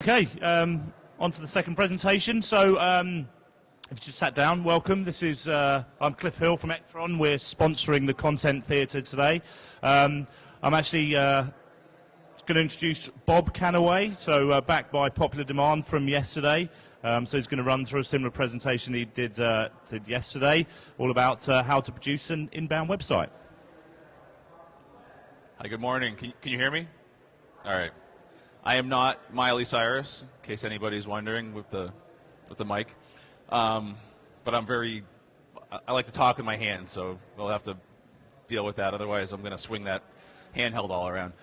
Okay, on to the second presentation. So, if you just sat down, welcome. This is, I'm Cliff Hill from Ectron. We're sponsoring the Content Theatre today. I'm actually going to introduce Bob Canaway, so backed by popular demand from yesterday. So he's going to run through a similar presentation he did yesterday, all about how to produce an inbound website. Hi, good morning. Can you hear me? All right. I am not Miley Cyrus, in case anybody's wondering with the mic. But I like to talk with my hands, so we'll have to deal with that. Otherwise, I'm going to swing that handheld all around.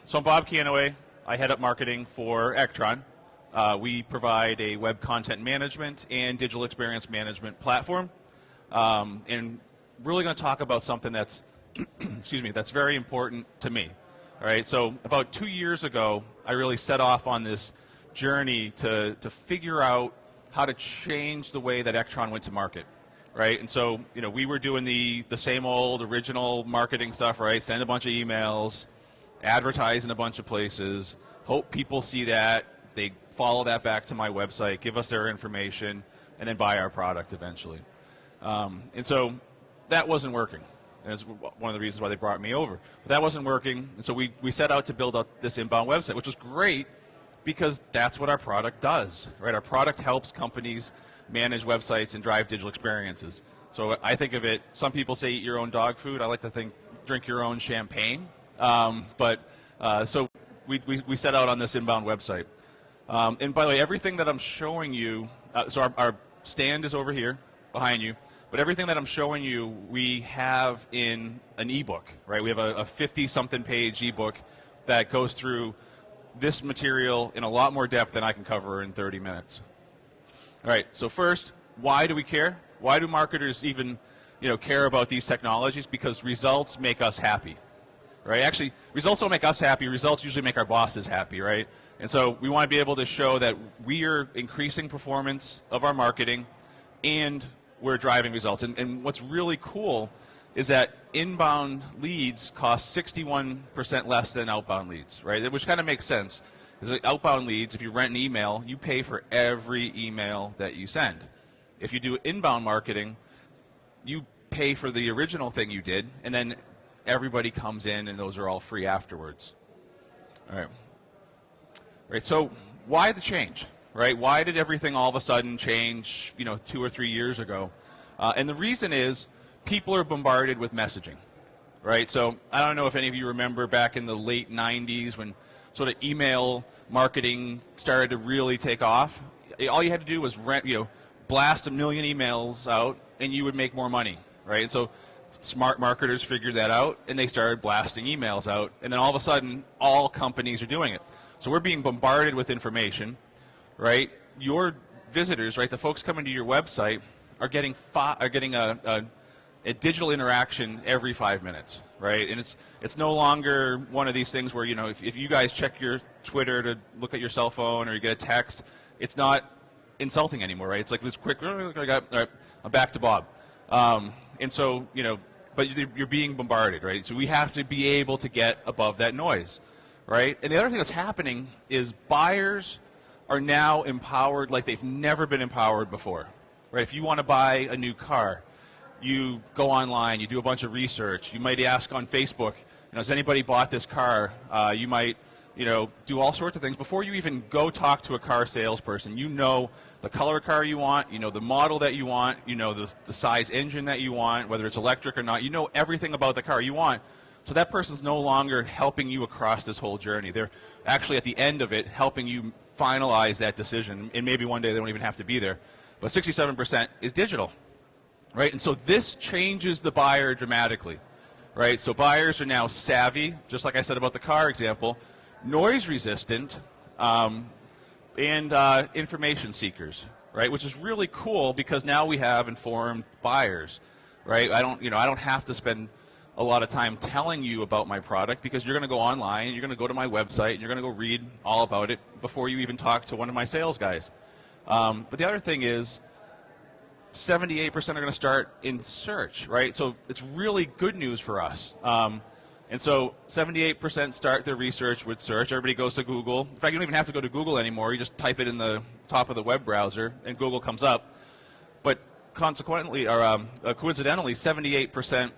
So I'm Bob Canaway. I head up marketing for Ectron. We provide a web content management and digital experience management platform. And really going to talk about something that's, excuse me, that's very important to me. All right, so about 2 years ago, I really set off on this journey to figure out how to change the way that Ectron went to market, right? And so, you know, we were doing the same old original marketing stuff, right? Send a bunch of emails, advertise in a bunch of places, hope people see that, they follow that back to my website, give us their information, and then buy our product eventually. And so that wasn't working. And it's one of the reasons why they brought me over. But that wasn't working, and so we set out to build out this inbound website, which was great because that's what our product does, right? Our product helps companies manage websites and drive digital experiences. So I think of it, some people say eat your own dog food. I like to think drink your own champagne. So we set out on this inbound website. And by the way, everything that I'm showing you, so our stand is over here behind you. But everything that I'm showing you, we have in an ebook, right? We have a 50-something page ebook that goes through this material in a lot more depth than I can cover in 30 minutes. All right, so first, why do we care? Why do marketers even, care about these technologies? Because results make us happy, right? Actually, results don't make us happy. Results usually make our bosses happy, right? And so we want to be able to show that we are increasing performance of our marketing and we're driving results. And what's really cool is that inbound leads cost 61% less than outbound leads, right? Which kind of makes sense. Because outbound leads, if you rent an email, you pay for every email that you send. If you do inbound marketing, you pay for the original thing you did, and then everybody comes in, and those are all free afterwards. All right. All right, so why the change? Right? Why did everything all of a sudden change, 2 or 3 years ago? And the reason is people are bombarded with messaging, right? So I don't know if any of you remember back in the late 90s when sort of email marketing started to really take off. All you had to do was blast 1 million emails out, and you would make more money, right? And so smart marketers figured that out, and they started blasting emails out, and then all of a sudden, all companies are doing it. So we're being bombarded with information. Right, your visitors, right, the folks coming to your website are getting a digital interaction every 5 minutes, right? And it's no longer one of these things where if you guys check your Twitter to look at your cell phone or you get a text, it's not insulting anymore, right? It's like this quick. All right, I'm back to Bob, and so but you're being bombarded, right? So we have to be able to get above that noise, right? And the other thing that's happening is buyers are now empowered like they've never been empowered before, right? If you want to buy a new car, you go online, you do a bunch of research, you might ask on Facebook, has anybody bought this car? You might, do all sorts of things. Before you even go talk to a car salesperson, you know the color car you want, you know the model that you want, you know the size engine that you want, whether it's electric or not, you know everything about the car you want. So that person's no longer helping you across this whole journey. They're actually at the end of it helping you finalize that decision, and maybe one day they don't even have to be there. But 67% is digital, right? And so this changes the buyer dramatically, right? So buyers are now savvy, just like I said about the car example, noise resistant, and information seekers, right? Which is really cool because now we have informed buyers, right? I don't have to spend a lot of time telling you about my product because you're going to go online, you're going to go to my website, and you're going to go read all about it before you even talk to one of my sales guys. But the other thing is 78% are going to start in search, right? So it's really good news for us. And so 78% start their research with search. Everybody goes to Google. In fact, you don't even have to go to Google anymore. You just type it in the top of the web browser, and Google comes up. But consequently, or coincidentally, 78%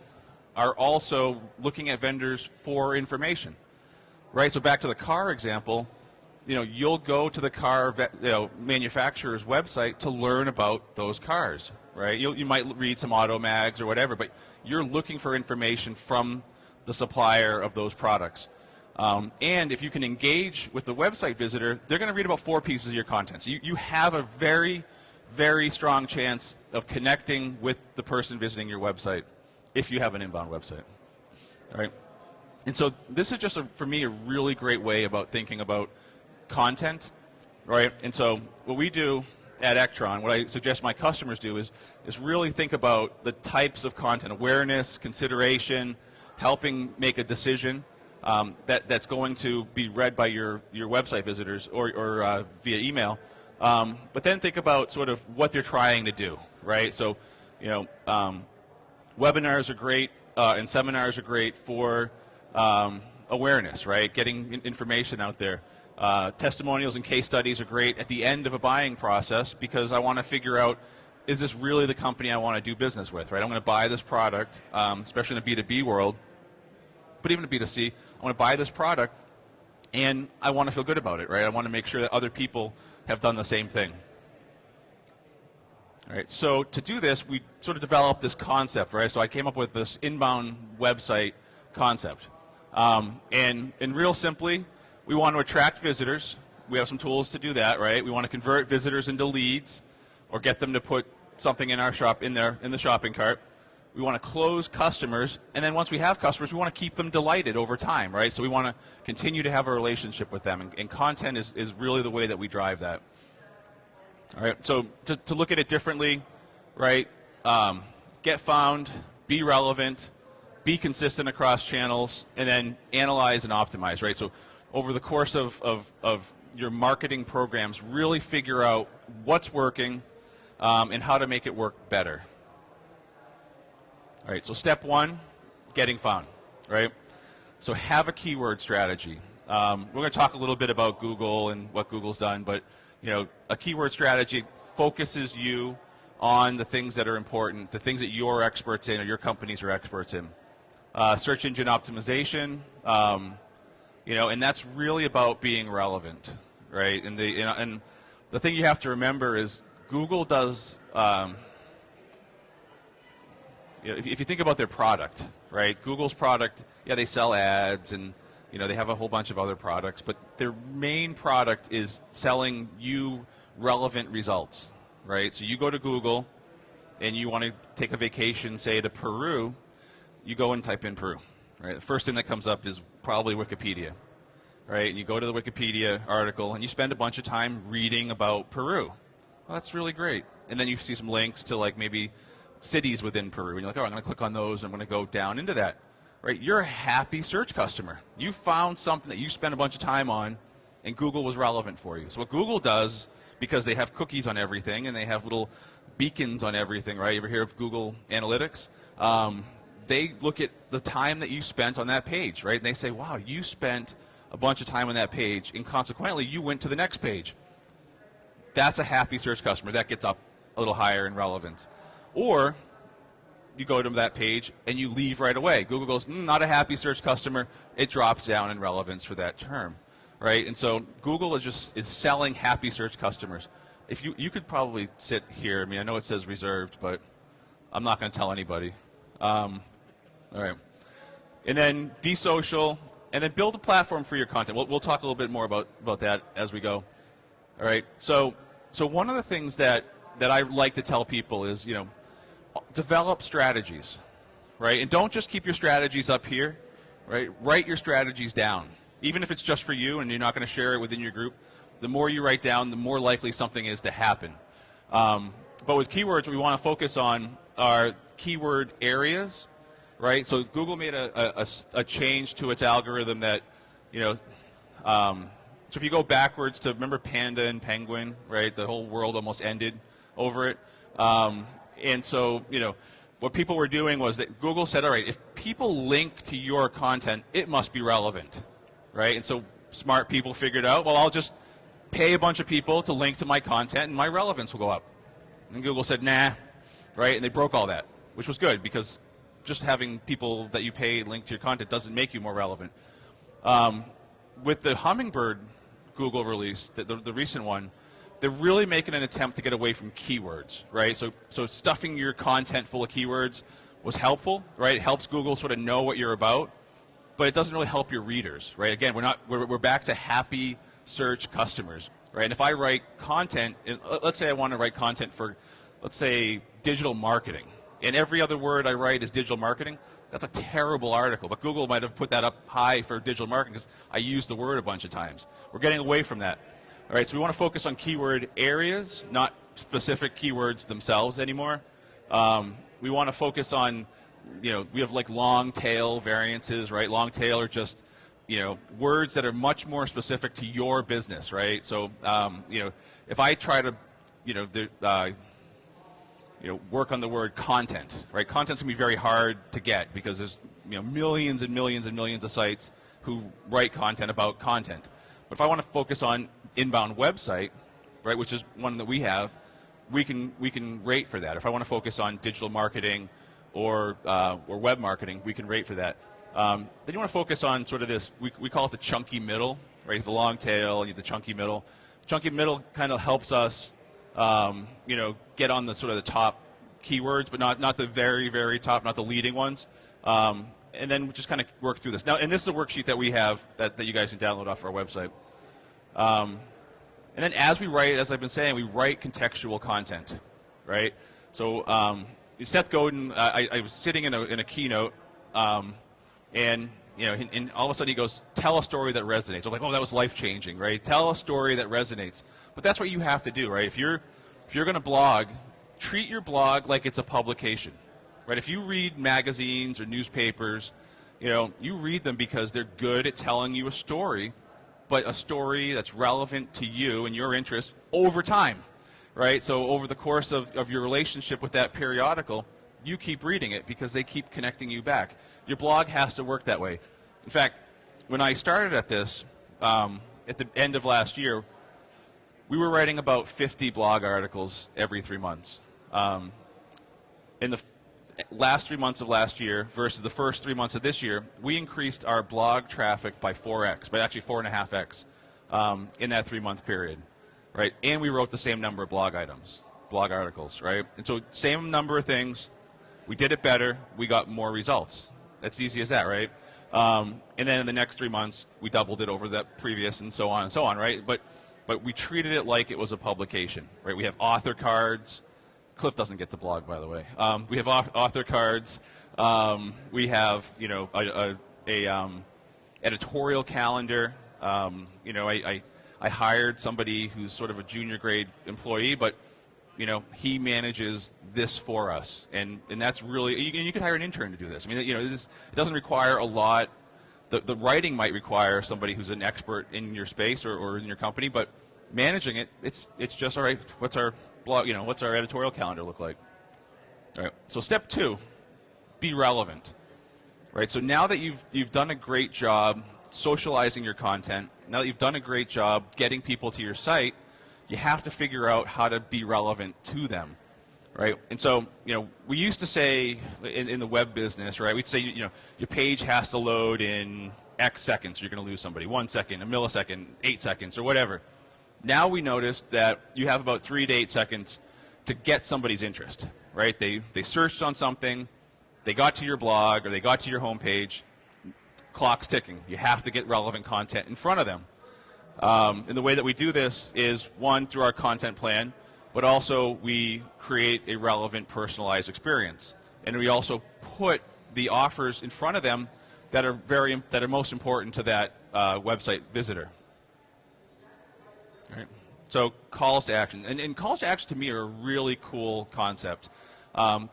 are also looking at vendors for information, right? So back to the car example, you'll go to the car manufacturer's website to learn about those cars, right? You might read some auto mags or whatever, but you're looking for information from the supplier of those products. And if you can engage with the website visitor, they're going to read about 4 pieces of your content. So you have a very, very strong chance of connecting with the person visiting your website if you have an inbound website. All right? And so this is just, for me, a really great way about thinking about content, right? And so what we do at Ectron, what I suggest my customers do is really think about the types of content, awareness, consideration, helping make a decision that's going to be read by your website visitors or via email. But then think about sort of what they're trying to do, right? So, webinars are great and seminars are great for awareness, right? Getting information out there. Testimonials and case studies are great at the end of a buying process because I want to figure out, is this really the company I want to do business with, right? I'm going to buy this product, especially in the B2B world, but even in B2C, I want to buy this product and I want to feel good about it, right? I want to make sure that other people have done the same thing. All right, so to do this, we sort of developed this concept, right? So I came up with this inbound website concept. And real simply, we want to attract visitors. We have some tools to do that, right? We want to convert visitors into leads or get them to put something in our shop in the shopping cart. We want to close customers, and then once we have customers, we want to keep them delighted over time, right? So we want to continue to have a relationship with them, and content is really the way that we drive that. All right, so to look at it differently, right, get found, be relevant, be consistent across channels, and then analyze and optimize, right? So over the course of your marketing programs, really figure out what's working and how to make it work better. All right, so step 1, getting found, right? So have a keyword strategy. We're going to talk a little bit about Google and what Google's done, but a keyword strategy focuses you on the things that are important, the things that you're experts in or your companies are experts in. Search engine optimization, and that's really about being relevant, right? And the thing you have to remember is Google does. If you think about their product, right? Google's product, yeah, they sell ads and they have a whole bunch of other products, but their main product is selling you relevant results, right? So you go to Google and you want to take a vacation, say to Peru, you go and type in Peru, right? The first thing that comes up is probably Wikipedia, right? And you go to the Wikipedia article and you spend a bunch of time reading about Peru. Well, that's really great. And then you see some links to like maybe cities within Peru, and you're like, oh, I'm going to click on those, and I'm going to go down into that. Right? You're a happy search customer. You found something that you spent a bunch of time on, and Google was relevant for you. So what Google does, because they have cookies on everything, and they have little beacons on everything, right? You ever hear of Google Analytics? They look at the time that you spent on that page, right? And they say, wow, you spent a bunch of time on that page, and consequently, you went to the next page. That's a happy search customer. That gets up a little higher in relevance. Or you go to that page and you leave right away. Google goes, not a happy search customer. It drops down in relevance for that term, right? And so Google is selling happy search customers. If you could probably sit here. I mean, I know it says reserved, but I'm not going to tell anybody. All right. And then be social, and then build a platform for your content. We'll talk a little bit more about that as we go. All right. So one of the things that I like to tell people is, develop strategies, right? And don't just keep your strategies up here, right? Write your strategies down. Even if it's just for you and you're not going to share it within your group, the more you write down, the more likely something is to happen. But with keywords, what we want to focus on are keyword areas, right? So Google made a change to its algorithm that, so if you go backwards to, remember panda and penguin, right? The whole world almost ended over it. And so, what people were doing was that Google said, all right, if people link to your content, it must be relevant, right? And so smart people figured out, well, I'll just pay a bunch of people to link to my content and my relevance will go up. And Google said, nah, right? And they broke all that, which was good because just having people that you pay link to your content doesn't make you more relevant. With the Hummingbird Google release, the recent one, they're really making an attempt to get away from keywords, right? So stuffing your content full of keywords was helpful, right? It helps Google sort of know what you're about, but it doesn't really help your readers, right? Again, we're back to happy search customers, right? And if I write content, let's say I want to write content for, let's say, digital marketing, and every other word I write is digital marketing, that's a terrible article, but Google might have put that up high for digital marketing because I used the word a bunch of times. We're getting away from that. All right, so we want to focus on keyword areas, not specific keywords themselves anymore. We want to focus on, we have like long tail variances, right? Long tail are just, words that are much more specific to your business, right? So, if I try to, work on the word content, right? Content's gonna be very hard to get because there's, millions and millions and millions of sites who write content about content. But if I want to focus on inbound website, right, which is one that we have, we can rate for that. If I want to focus on digital marketing or web marketing, we can rate for that. Then you want to focus on sort of this, we call it the chunky middle, right? The long tail, the chunky middle. Chunky middle kind of helps us, get on the sort of the top keywords, but not the very, very top, not the leading ones. And then we just kind of work through this. Now, and this is a worksheet that we have that you guys can download off our website. And then as we write, as I've been saying, we write contextual content, right? So Seth Godin, I was sitting in a keynote, and all of a sudden he goes, "Tell a story that resonates." I'm like, "Oh, that was life-changing, right? Tell a story that resonates." But that's what you have to do, right? If you're going to blog, treat your blog like it's a publication, right? If you read magazines or newspapers, you read them because they're good at telling you a story, but a story that's relevant to you and your interest over time, right? So over the course of your relationship with that periodical, you keep reading it because they keep connecting you back. Your blog has to work that way. In fact, when I started at this, at the end of last year, we were writing about 50 blog articles every 3 months. In the last 3 months of last year versus the first 3 months of this year, we increased our blog traffic by 4x, but actually 4.5x in that 3-month period, right? And we wrote the same number of blog articles, right? And so same number of things, we did it better, we got more results. That's easy as that, right? And then in the next 3 months, we doubled it over that previous and so on, right? But we treated it like it was a publication, right? We have author cards. Cliff doesn't get to blog, by the way. We have author cards. We have, a editorial calendar. I hired somebody who's sort of a junior grade employee, but he manages this for us, and that's really. You could hire an intern to do this. I mean, it doesn't require a lot. The writing might require somebody who's an expert in your space or in your company, but managing it, it's just all right. What's our blog? What's our editorial calendar look like? All right. So step 2, be relevant. Right. So now that you've done a great job socializing your content, now that you've done a great job getting people to your site, you have to figure out how to be relevant to them. Right. And so we used to say in the web business, right? We'd say your page has to load in X seconds. You're going to lose somebody. 1 second, a millisecond, 8 seconds, or whatever. Now we noticed that you have about 3 to 8 seconds to get somebody's interest, right? They searched on something, they got to your blog, or they got to your homepage, clock's ticking. You have to get relevant content in front of them. And the way that we do this is, one, through our content plan, but also we create a relevant, personalized experience. And we also put the offers in front of them that are most important to that website visitor. Right. So calls to action, and calls to action to me are a really cool concept.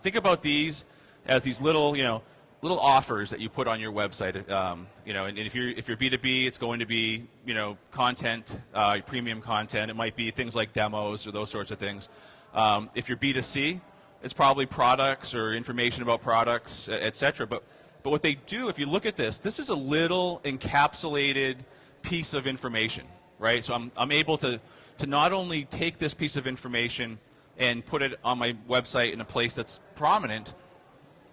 Think about these as these little offers that you put on your website. And if you're B2B, it's going to be content, premium content. It might be things like demos or those sorts of things. If you're B2C, it's probably products or information about products, etc. But what they do, if you look at this, this is a little encapsulated piece of information, right? So I'm able to not only take this piece of information and put it on my website in a place that's prominent,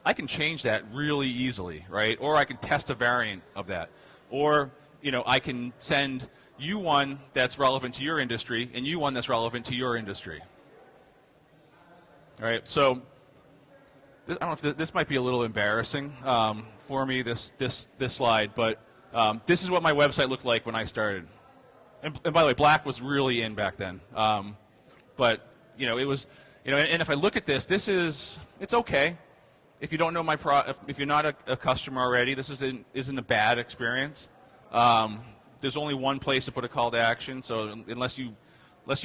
I can change that really easily, right? Or I can test a variant of that. Or, you know, I can send you one that's relevant to your industry and you one that's relevant to your industry. All right, so I don't know if this might be a little embarrassing for me, this slide, but this is what my website looked like when I started. And by the way, black was really in back then. But, you know, it was, you know, and if I look at this, it's okay. If you don't know my if you're not a customer already, this isn't a bad experience. There's only one place to put a call to action, so unless you want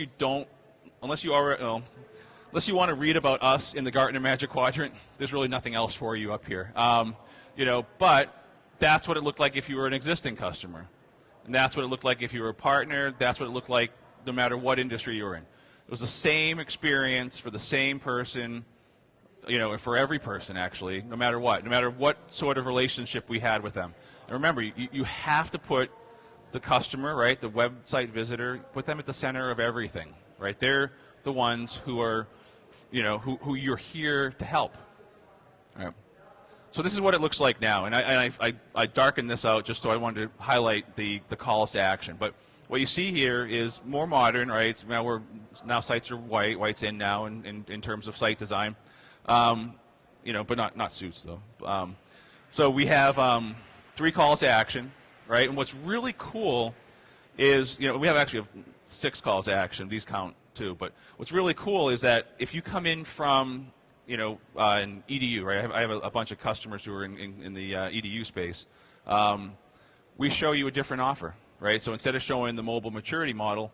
to read about us in the Gartner Magic Quadrant, there's really nothing else for you up here. You know, but that's what it looked like if you were an existing customer. And that's what it looked like if you were a partner. That's what it looked like no matter what industry you were in. It was the same experience for the same person, you know, for every person actually, no matter what sort of relationship we had with them. And remember, you have to put the customer, right, the website visitor, put them at the center of everything, right? They're the ones who are, you know, who you're here to help. All right. So this is what it looks like now, and I darkened this out just so I wanted to highlight the calls to action. But what you see here is more modern, right? It's now sites are white. White's in now in terms of site design, you know, but not suits though. So we have 3 calls to action, right? And what's really cool is, you know, we have actually 6 calls to action. These count too. But what's really cool is that if you come in from, you know, an EDU, right? I have a bunch of customers who are in the EDU space. We show you a different offer, right? So instead of showing the mobile maturity model,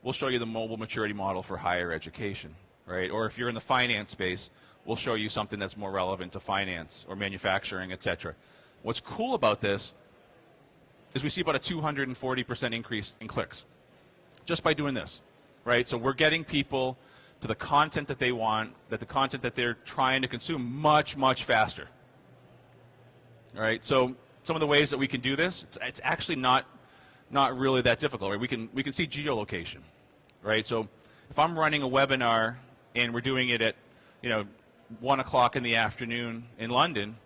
we'll show you the mobile maturity model for higher education, right? Or if you're in the finance space, we'll show you something that's more relevant to finance or manufacturing, etc. What's cool about this is we see about a 240% increase in clicks just by doing this, right? So we're getting people to the content that they want, the content that they're trying to consume much, much faster. All right, so some of the ways that we can do this, it's actually not really that difficult, right? We can see geolocation, right? So if I'm running a webinar and we're doing it at, you know, 1 o'clock in the afternoon in London,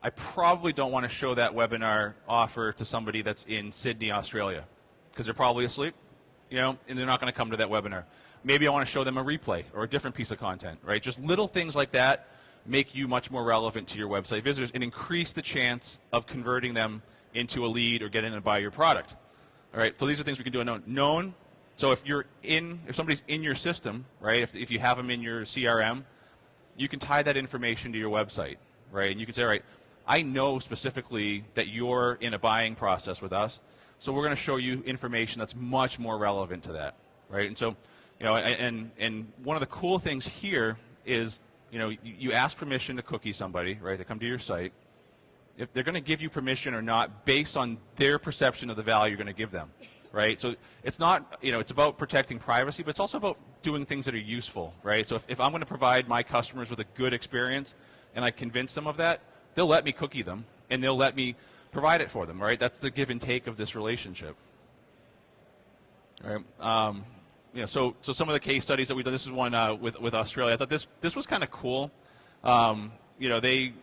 I probably don't want to show that webinar offer to somebody that's in Sydney, Australia, because they're probably asleep, you know, and they're not going to come to that webinar. Maybe I want to show them a replay or a different piece of content, right? Just little things like that make you much more relevant to your website visitors and increase the chance of converting them into a lead or getting them to buy your product. All right, so these are things we can do unknown. Known, so if somebody's in your system, right, if you have them in your CRM, you can tie that information to your website, right? And you can say, all right, I know specifically that you're in a buying process with us, so we're going to show you information that's much more relevant to that, right? And so, you know, and one of the cool things here is, you know, you ask permission to cookie somebody, right, to come to your site. If they're going to give you permission or not based on their perception of the value you're going to give them, right? So it's not, you know, it's about protecting privacy, but it's also about doing things that are useful, right? So if I'm going to provide my customers with a good experience and I convince them of that, they'll let me cookie them and they'll let me provide it for them, right? That's the give and take of this relationship. All right. You know, so some of the case studies that we've done, this is one with Australia. I thought this was kind of cool. You know, they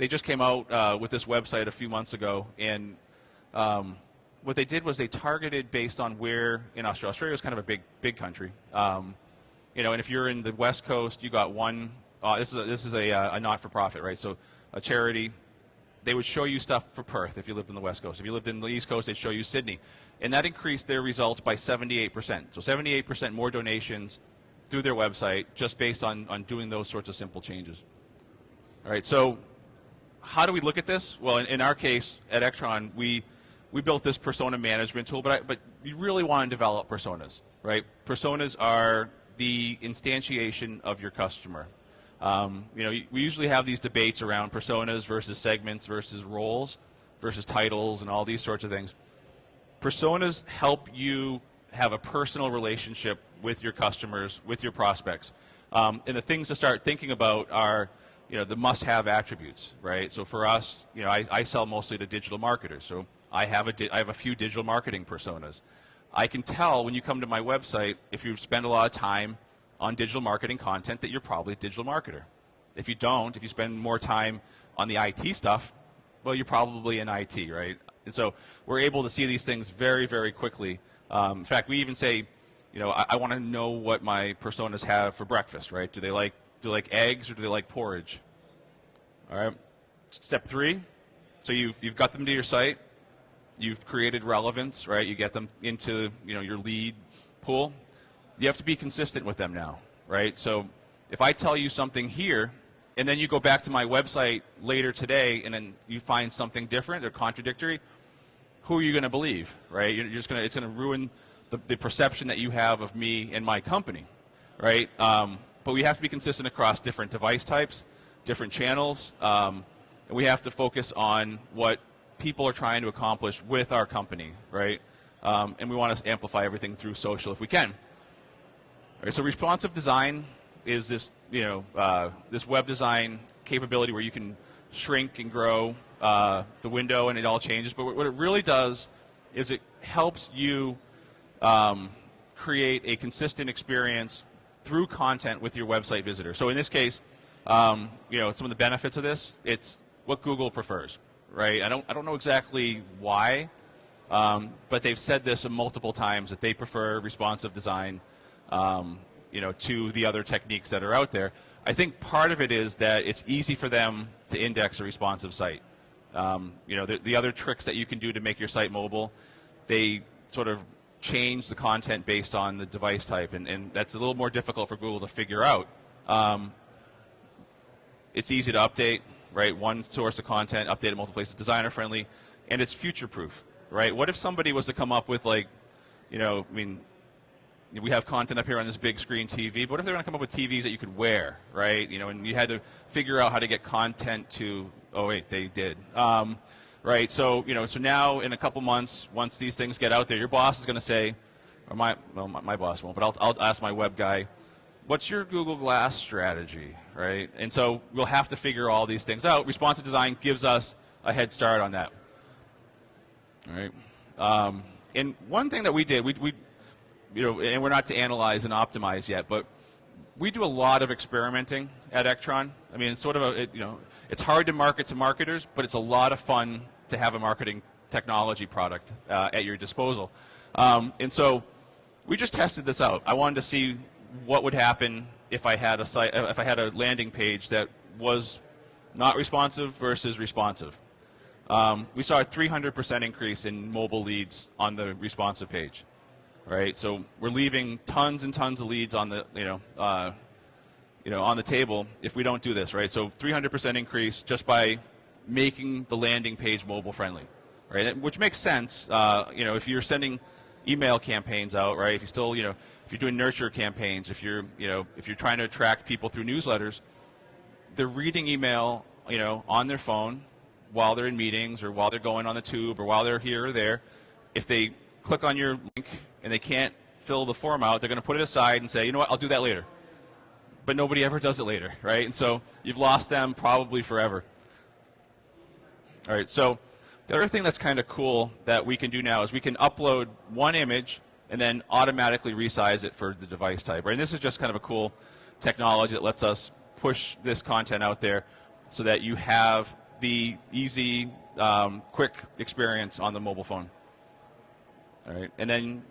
just came out with this website a few months ago, and what they did was they targeted based on where in Australia. Australia is kind of a big country. You know, and if you're in the West Coast, you got one. This is a not-for-profit, right? So a charity. They would show you stuff for Perth if you lived in the West Coast. If you lived in the East Coast, they'd show you Sydney. And that increased their results by 78%. So 78% more donations through their website just based on doing those sorts of simple changes. All right, so how do we look at this? Well, in our case at Ectron, we built this persona management tool, but you really want to develop personas, right? Personas are the instantiation of your customer. You know, we usually have these debates around personas versus segments versus roles versus titles and all these sorts of things. Personas help you have a personal relationship with your customers, with your prospects. And the things to start thinking about are, the must-have attributes, right? So for us, I sell mostly to digital marketers. So I have a few digital marketing personas. I can tell when you come to my website, if you spend a lot of time on digital marketing content, that you're probably a digital marketer. If you don't, if you spend more time on the IT stuff, well, you're probably in IT, right? And so we're able to see these things very, very quickly. In fact, we even say, I want to know what my personas have for breakfast, right? Do they like eggs or do they like porridge? All right. Step 3. So you've got them to your site. You've created relevance, right? You get them into your lead pool. You have to be consistent with them now, right? So if I tell you something here, and then you go back to my website later today, and then you find something different or contradictory, who are you going to believe, right? It's going to ruin the perception that you have of me and my company, right? But we have to be consistent across different device types, different channels, and we have to focus on what people are trying to accomplish with our company, right? And we want to amplify everything through social if we can. All right, so responsive design is this, this web design capability where you can shrink and grow the window and it all changes. But what it really does is it helps you create a consistent experience through content with your website visitor. So in this case, some of the benefits of this, it's what Google prefers, right? I don't know exactly why, but they've said this multiple times that they prefer responsive design, to the other techniques that are out there. I think part of it is that it's easy for them to index a responsive site. The other tricks that you can do to make your site mobile, they sort of change the content based on the device type, and that's a little more difficult for Google to figure out. It's easy to update, right? One source of content, update it multiple places, designer friendly, and it's future proof, right? What if somebody was to come up with we have content up here on this big screen TV, but what if they were going to come up with TVs that you could wear, right? And you had to figure out how to get content to, oh wait, they did. Right, so so now in a couple months, once these things get out there, your boss is going to say, or my boss won't, but I'll ask my web guy, what's your Google Glass strategy, right? And so we'll have to figure all these things out. Responsive design gives us a head start on that. All right, and one thing that we did, we and we're not to analyze and optimize yet, but we do a lot of experimenting at Ectron. I mean, it's sort of it's hard to market to marketers, but it's a lot of fun to have a marketing technology product at your disposal. And so we just tested this out. I wanted to see what would happen if I had a site, if I had a landing page that was not responsive versus responsive. We saw a 300% increase in mobile leads on the responsive page. Right, so we're leaving tons and tons of leads on the on the table if we don't do this, right? So 300% increase just by making the landing page mobile friendly, right? Which makes sense, if you're sending email campaigns out, right? If you still, if you're doing nurture campaigns, if you're trying to attract people through newsletters, they're reading email, on their phone while they're in meetings or while they're going on the tube or while they're here or there. If they click on your link and they can't fill the form out, they're going to put it aside and say, you know what, I'll do that later. But nobody ever does it later, right? And so you've lost them probably forever. All right, so the other thing that's kind of cool that we can do now is we can upload one image and then automatically resize it for the device type, right? And this is just kind of a cool technology that lets us push this content out there so that you have the easy, quick experience on the mobile phone. All right, and then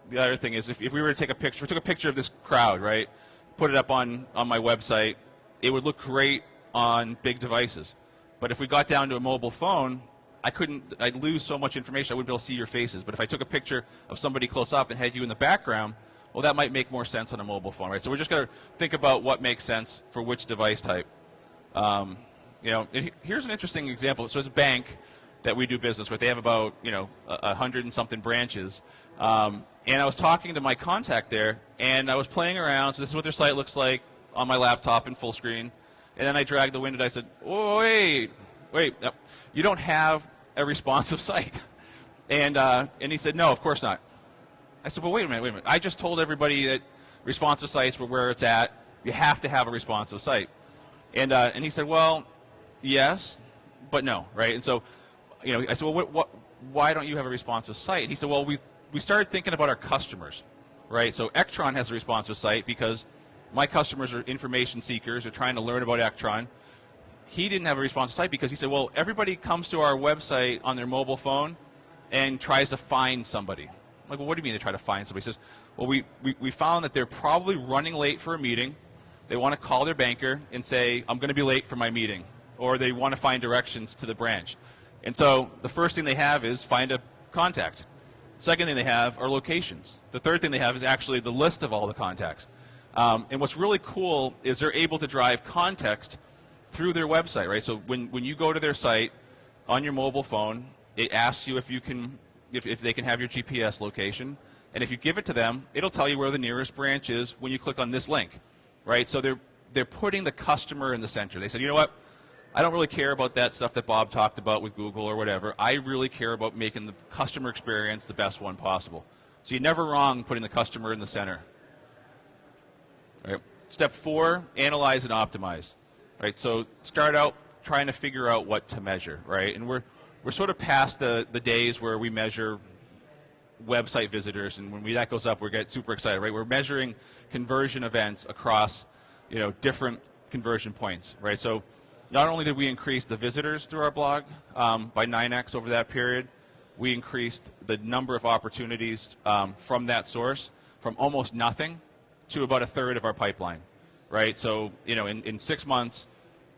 the other thing is if we were to take a picture, we took a picture of this crowd, right, put it up on my website, it would look great on big devices. But if we got down to a mobile phone, I'd lose so much information, I wouldn't be able to see your faces. But if I took a picture of somebody close up and had you in the background, well, that might make more sense on a mobile phone, right? So we're just going to think about what makes sense for which device type. Here's an interesting example. So it's a bank that we do business with. They have about 100 and something branches, and I was talking to my contact there, and I was playing around. So this is what their site looks like on my laptop in full screen, and then I dragged the window. And I said, "Oh, wait, no, you don't have a responsive site," and he said, "No, of course not." I said, "Well, wait a minute. I just told everybody that responsive sites were where it's at, You have to have a responsive site. And he said, well, yes, but no, right? And so, I said, well, why don't you have a responsive site? And he said, well, we started thinking about our customers, right? So Ectron has a responsive site because my customers are information seekers, are trying to learn about Ectron. He didn't have a responsive site because he said, well, everybody comes to our website on their mobile phone and tries to find somebody. I'm like, well, what do you mean they try to find somebody? He says, well, we found that they're probably running late for a meeting. They want to call their banker and say, I'm going to be late for my meeting. Or they want to find directions to the branch. And so the first thing they have is find a contact. The second thing they have are locations. The third thing they have is actually the list of all the contacts. And what's really cool is they're able to drive context through their website, right? So when you go to their site on your mobile phone, it asks you if they can have your GPS location. And if you give it to them, it'll tell you where the nearest branch is when you click on this link, right? So they're putting the customer in the center. They said, you know what? I don't really care about that stuff that Bob talked about with Google or whatever. I really care about making the customer experience the best one possible. So you're never wrong putting the customer in the center. All right. Step 4, analyze and optimize. Right. So start out trying to figure out what to measure, right? And we're sort of past the days where we measure website visitors, and when that goes up, we get super excited, right? We're measuring conversion events across, different conversion points, right? So not only did we increase the visitors through our blog by 9x over that period, we increased the number of opportunities from that source from almost nothing to about a third of our pipeline, right? So, in 6 months,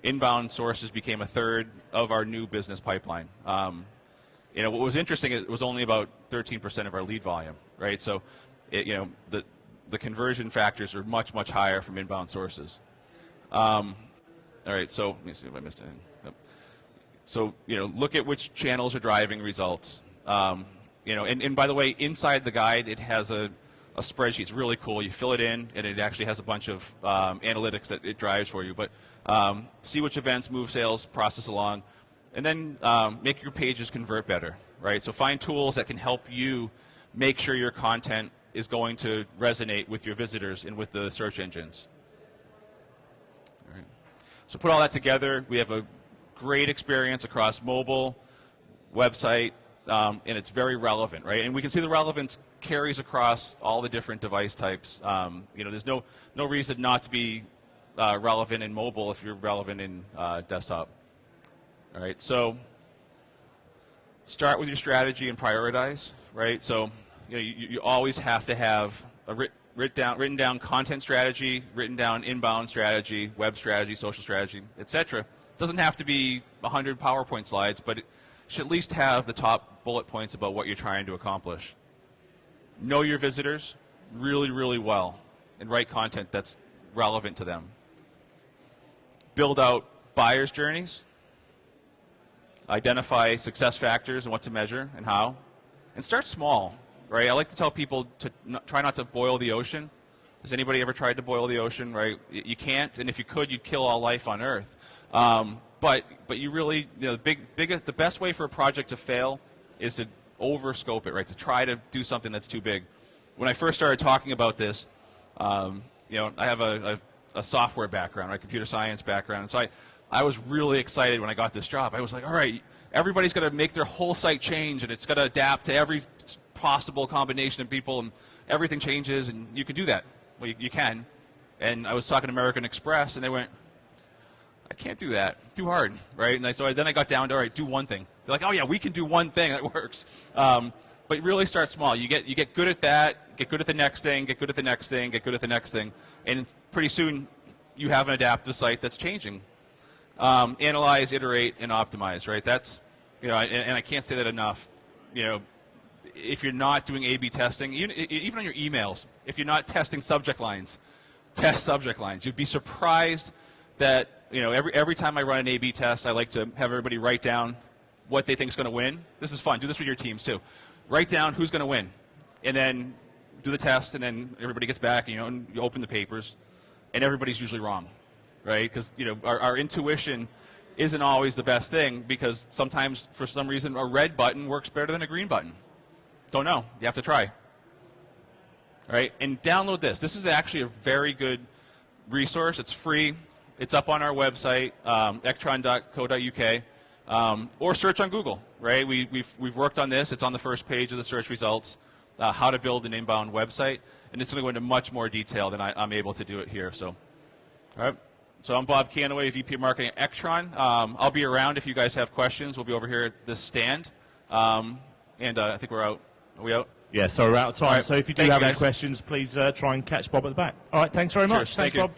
inbound sources became a third of our new business pipeline. What was interesting, it was only about 13% of our lead volume, right? So, the conversion factors are much, much higher from inbound sources. All right, so let me see if I missed anything. Yep. So, look at which channels are driving results. And by the way, inside the guide, it has a spreadsheet. It's really cool. You fill it in, and it actually has a bunch of analytics that it drives for you. But see which events move sales process along, and then make your pages convert better, right? So find tools that can help you make sure your content is going to resonate with your visitors and with the search engines. All right. So put all that together. We have a great experience across mobile, website, and it's very relevant, right? And we can see the relevance carries across all the different device types. There's no reason not to be relevant in mobile if you're relevant in desktop. All right, so start with your strategy and prioritize, right? So you always have to have a written down content strategy, written down inbound strategy, web strategy, social strategy, etc. Doesn't have to be 100 PowerPoint slides, but it should at least have the top bullet points about what you're trying to accomplish. Know your visitors really, really well and write content that's relevant to them. Build out buyer's journeys. Identify success factors and what to measure and how. And start small, right? I like to tell people to try not to boil the ocean. Has anybody ever tried to boil the ocean, right? You can't, and if you could, you'd kill all life on Earth. But you really, the best way for a project to fail is to overscope it, right? To try to do something that's too big. When I first started talking about this, I have a software background, right? Computer science background, and so I was really excited when I got this job. I was like, all right, everybody's got to make their whole site change, and it's got to adapt to every possible combination of people, and everything changes, and you can do that. Well, you can. And I was talking to American Express, and they went, I can't do that. Too hard, right? And then I got down to, all right, do one thing. They're like, oh yeah, we can do one thing that works. But really start small. You get good at that, get good at the next thing, get good at the next thing, get good at the next thing, and pretty soon you have an adaptive site that's changing. Analyze, iterate, and optimize, right? That's, and I can't say that enough. If you're not doing A/B testing, even on your emails, if you're not testing subject lines, test subject lines. You'd be surprised that, every time I run an A/B test, I like to have everybody write down what they think is going to win. This is fun. Do this with your teams too. Write down who's going to win, and then do the test, and then everybody gets back, and you open the papers, and everybody's usually wrong. Right? Because our intuition isn't always the best thing, because sometimes, for some reason, a red button works better than a green button. Don't know. You have to try. All right? And download this. This is actually a very good resource. It's free. It's up on our website, ectron.co.uk, or search on Google. Right? We've worked on this. It's on the first page of the search results. How to build an inbound website, and it's going to go into much more detail than I'm able to do it here. So, all right. So I'm Bob Canaway, VP of Marketing at Ectron. I'll be around if you guys have questions. We'll be over here at this stand, and I think we're out. Are we out? Yeah, so we're out of time. Right. So if you do have any questions, please try and catch Bob at the back. All right, thanks very much. Cheers. Thanks, Thank you. Bob.